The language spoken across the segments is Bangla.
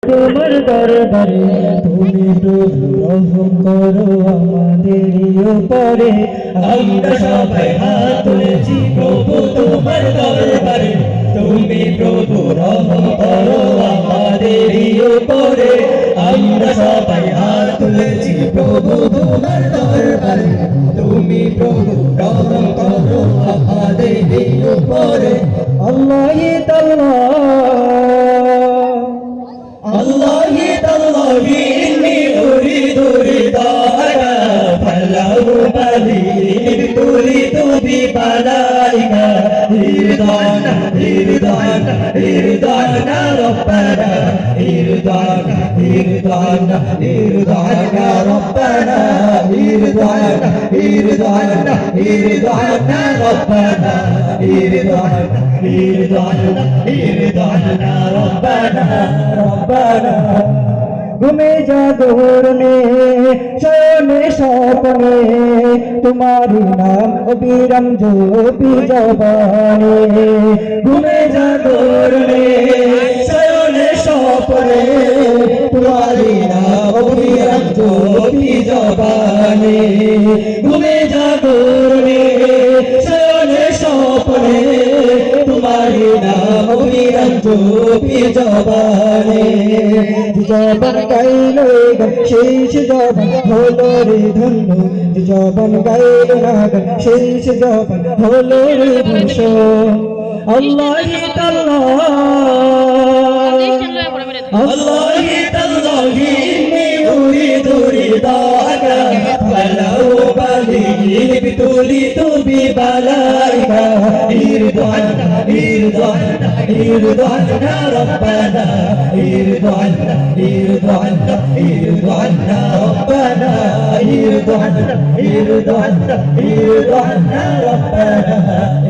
তোমার দরবারে তুমি প্রভু রহম করো আমাদের উপরে আমরা সবাই হাত তুলেছি প্রভু তোমার দরবারে তুমি প্রভু রহম করো আমাদের উপরে আমরা সবাই হাত তুলেছি প্রভু তোমার দরবারে তুমি প্রভু রহম করো আমাদের উপরে আল্লাহ الله تالله إني أريد رضاك فله بالي ابتليت ببلائك ارضانا ارضانا ارضانا ربنا ارضانا ارضانا ارضانا ربنا ارضانا ارضانا ارضانا ربنا ارضانا ارضانا ارضانا ربنا ربنا घूमे जादूर में सोने सपने तुम्हारी नाम अबीरम जो पी जबाने घूमे जादूर में सोने सपने तुम्हारी नाम अबीरम जो पी जबाने घूमे जादूर में सोने सपने तुम्हारी नाम अबीरम जो पी जबाने जबन गाइल गन शेष जबन होलो रे धन्नो जबन गाइल नागन शेष जबन होलो रे धन्नो अल्लाह तल्लाह अल्लाह तल्लाह इन्नी उरीदु रिदाक फलहु बली बितुलित बिबलाइक इरदाना इरदाना इरदाना रब्बना इरदाना इरदाना इरदाना रब्बना इरदाना इरदाना इरदाना रब्बना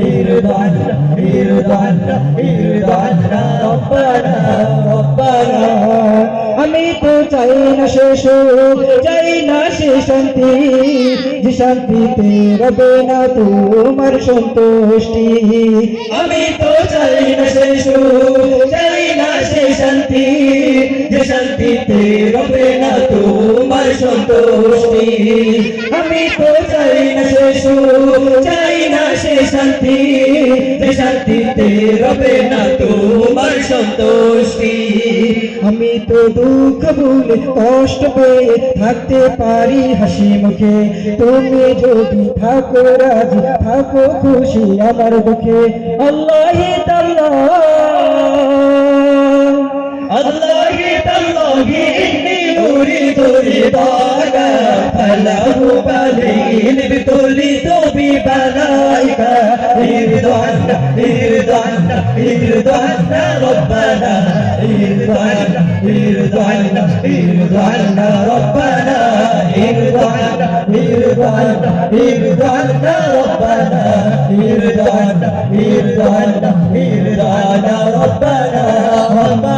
इरदाना इरदाना इरदाना रब्बना रब्बना আমি তো চাই না শেষ চাই না সে শান্তি যে শান্তিতে রবে না তোমার সন্তুষ্টি আমি তো চাই না শেষ চাই না সে শান্তি যে শান্তিতে রবে না তোমার সন্তুষ্টি আমি তো চাই না শেষ চাই না সে শান্তি যে শান্তিতে রবে না তোমার সন্তুষ্টি আমি তো দুঃখ ভুলে কষ্ট পেয়ে থাকতে পারি হাসি মুখে তুমি যদি থাকো রাজি থাকো খুশি আমার দুঃখে আল্লাহ তাআলা আল্লাহ তাআলা ইন্নী উরিদু রিদাকা ফালাহু বালিল বিতুলিতু বিবালাইকা ইরদানা ইরদানা ইরদানা রব্বানা ইরদানা ইরদানা ইরদানা রব্বানা ইরদানা ইরদানা ইরদানা রব্বানা ইরদানা ইরদানা ইরদানা রব্বানা